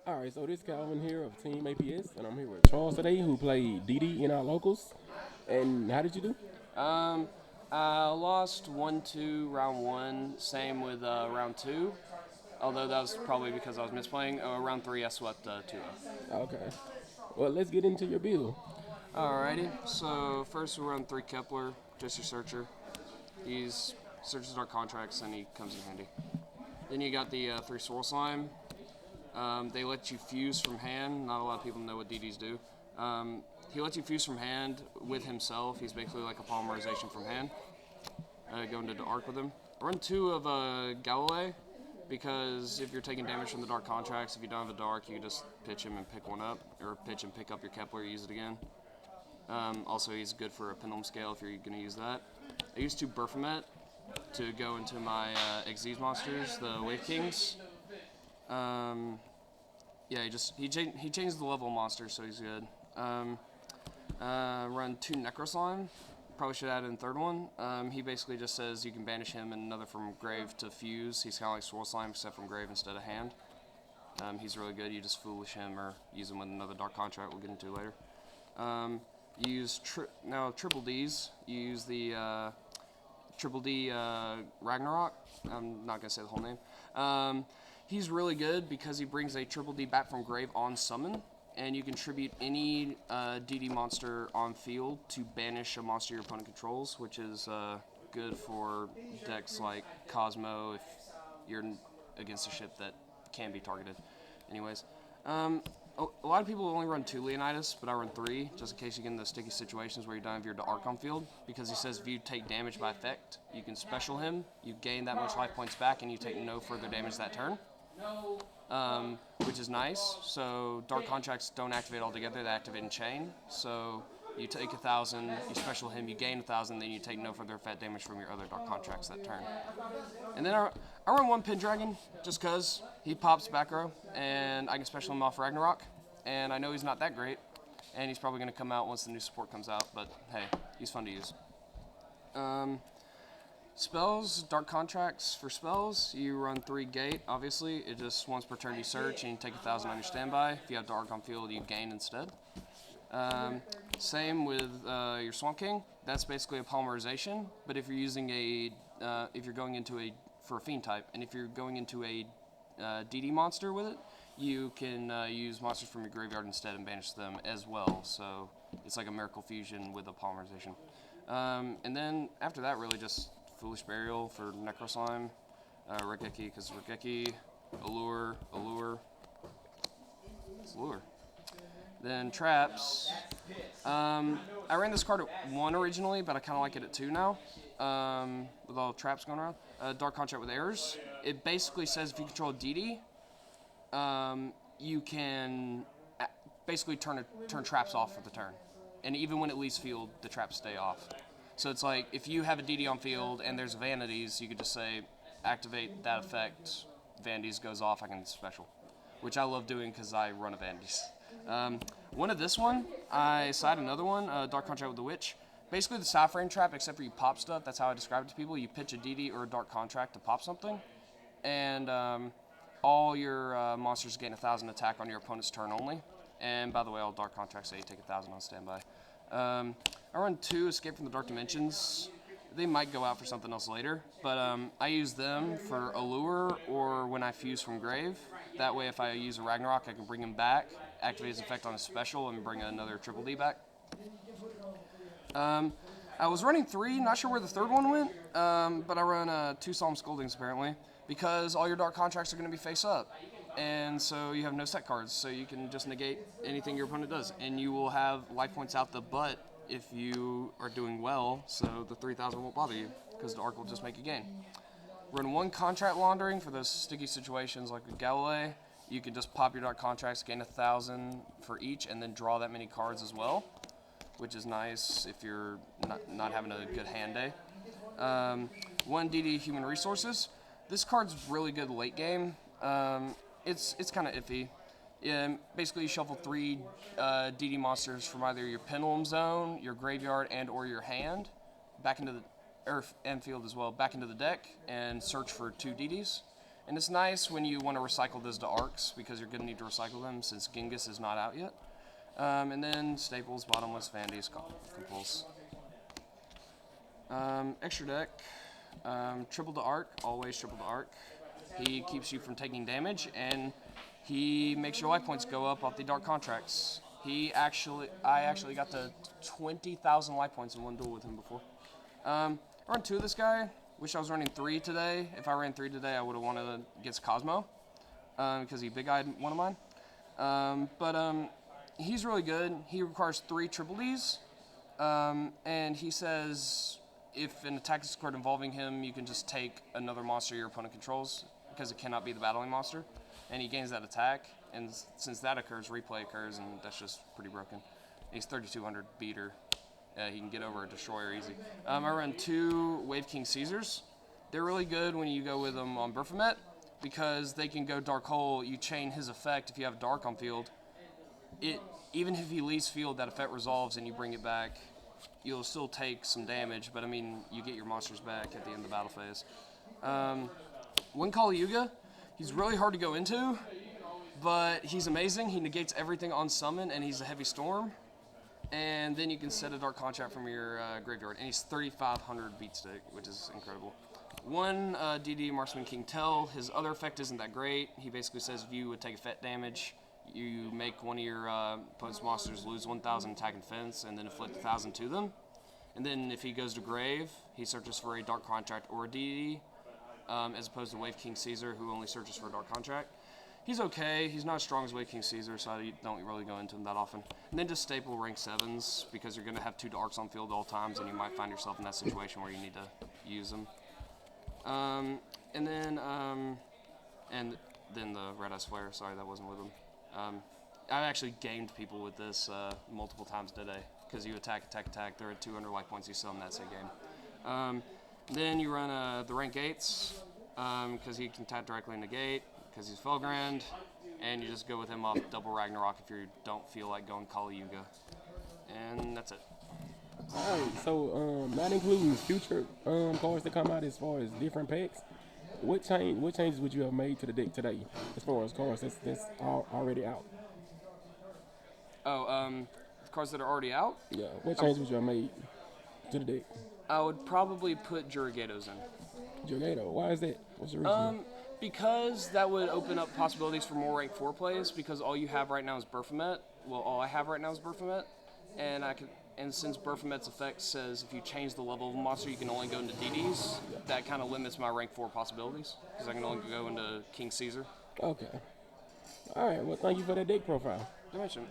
All right, so this Calvin here of Team APS, and I'm here with Charles today, who played DD in our locals. And how did you do? Um, I lost 1-2 round one. Same with round two. Although that was probably because I was misplaying. Round three, I swept 2-0. Okay. Well, let's get into your build. Alrighty. So first we run three Kepler, just your searcher. He's searches dark contracts and he comes in handy. Then you got the three Swirl Slime. They let you fuse from hand. Not a lot of people know what DDs do. He lets you fuse from hand with himself. He's basically like a polymerization from hand. Go into the arc with him. Run two of Galilei, because if you're taking damage from the dark contracts, if you don't have a dark, you can just pitch him and pick one up, or pitch and pick up your Kepler, use it again. Also, he's good for a pendulum scale if you're going to use that. I used two Berfomet to go into my Xyz monsters, the Wave Kings. Yeah, he changed the level of monsters, so he's good. Run two Necroslime. Probably should add in a third one. He basically just says you can banish him and another from grave to fuse. He's kind of like Swirl Slime, except from grave instead of hand. He's really good. You just foolish him or use him with another dark contract we'll get into later. You use triple Ds. You use the triple D Ragnarok. I'm not gonna say the whole name. He's really good because he brings a triple D back from grave on summon, and you contribute any DD monster on field to banish a monster your opponent controls, which is good for decks like Cosmo if you're against a ship that can be targeted. Anyways, a lot of people only run two Leonidas, but I run three, just in case you get in those sticky situations where you don't have your Arc on field, because he says if you take damage by effect, you can special him, you gain that much life points back, and you take no further damage that turn. Which is nice. So dark contracts don't activate altogether; they activate in chain. So you take 1,000, you special him, you gain 1,000, then you take no further effect damage from your other dark contracts that turn. And then I run one Pendragon just cause he pops back row, and I can special him off Ragnarok. And I know he's not that great, and he's probably going to come out once the new support comes out. But hey, he's fun to use. Spells, dark contracts for spells, you run 3 gate, obviously. It just once per turn you search and you take 1,000 on your standby. If you have dark on field, you gain instead. Same with your Swamp King. That's basically a polymerization, but if you're using if you're going into for a Fiend type, and if you're going into a DD monster with it, you can use monsters from your graveyard instead and banish them as well. So it's like a Miracle Fusion with a polymerization. And then after that, really just Foolish Burial for Necroslime, Regeki because Regeki, Allure, it's Allure. Then Traps. I ran this card at 1 originally, but I kind of like it at 2 now, with all traps going around. Dark Contract with Errors. It basically says if you control DD, you can basically turn traps off for the turn. And even when it leaves field, the traps stay off. So it's like, if you have a DD on field and there's Vanities, you could just say, activate that effect, Vanities goes off, I can special. Which I love doing because I run a Vanities. One of this one, I side another one, Dark Contract with the Witch. Basically the side frame trap, except for you pop stuff, that's how I describe it to people. You pitch a DD or a Dark Contract to pop something, and all your monsters gain 1,000 attack on your opponent's turn only. And by the way, all Dark Contracts say you take 1,000 on standby. I run 2 Escape from the Dark Dimensions. They might go out for something else later, but I use them for Allure or when I fuse from Grave. That way, if I use a Ragnarok, I can bring him back, activate his effect on a special, and bring another triple D back. I was running 3, not sure where the third one went, but I run 2 Solemn Scoldings apparently, because all your dark contracts are going to be face up. And so you have no set cards, so you can just negate anything your opponent does. And you will have life points out the butt if you are doing well, so the 3,000 won't bother you, because the arc will just make you gain. Run 1 Contract Laundering for those sticky situations like with Galilei. You can just pop your dark contracts, gain 1,000 for each, and then draw that many cards as well, which is nice if you're not having a good hand day. 1 DD Human Resources. This card's really good late game. It's kind of iffy. Basically, you shuffle 3 DD monsters from either your Pendulum Zone, your graveyard, and or your hand, back into the earth and field as well, back into the deck, and search for 2 DDs. And it's nice when you want to recycle those to arcs because you're going to need to recycle them since Genghis is not out yet. And then staples, bottomless, Vandy's, compulse. Extra deck, triple to arc, always triple to arc. He keeps you from taking damage, and he makes your life points go up off the dark contracts. I actually got to 20,000 life points in one duel with him before. I run 2 of this guy. Wish I was running 3 today. If I ran 3 today, I would have wanted against Cosmo because he big-eyed one of mine. But he's really good. He requires 3 triple Ds, and he says if an attack is occurred involving him, you can just take another monster your opponent controls because it cannot be the battling monster, and he gains that attack. And since that occurs, replay occurs, and that's just pretty broken. He's 3,200 beater. He can get over a destroyer easy. I run 2 Wave King Caesars. They're really good when you go with them on Baphomet because they can go Dark Hole. You chain his effect if you have Dark on field. Even if he leaves field, that effect resolves and you bring it back. You'll still take some damage, but I mean, you get your monsters back at the end of the battle phase. One Kali-Yuga, he's really hard to go into, but he's amazing. He negates everything on summon, and he's a heavy storm. And then you can set a dark contract from your graveyard, and he's 3,500 beat stick, which is incredible. One DD Marksman King Tell. His other effect isn't that great. He basically says if you would take effect damage, you make one of your opponent's monsters lose 1,000 attack and defense, and then inflict 1,000 to them. And then if he goes to grave, he searches for a dark contract or a DD, as opposed to Wave King Caesar, who only searches for a dark contract. He's okay. He's not as strong as Wave King Caesar, so I don't really go into him that often. And then just staple rank 7s because you're going to have 2 darks on field at all times, and you might find yourself in that situation where you need to use them. And then the Red Eyes Flare. Sorry, that wasn't with him. I actually gamed people with this multiple times today because you attack. They're at 200 life points. You sell them that same game. Then you run the rank 8s because he can tap directly in the gate. Because he's Felgrand, and you just go with him off double Ragnarok if you don't feel like going Kali-Yuga. And that's it. Alright, so not including future cards that come out as far as different packs, what changes would you have made to the deck today as far as cards that's already out? The cards that are already out? Yeah, what changes would you have made to the deck? I would probably put Jurigatos in. Jurigato, why is that? What's the reason? Because that would open up possibilities for more rank 4 plays, because all you have right now is Baphomet. Well, all I have right now is Baphomet, and since Baphomet's effect says if you change the level of a monster, you can only go into DDs, that kind of limits my rank 4 possibilities, because I can only go into King Caesar. Okay. Alright, well, thank you for that deck profile. Good mention.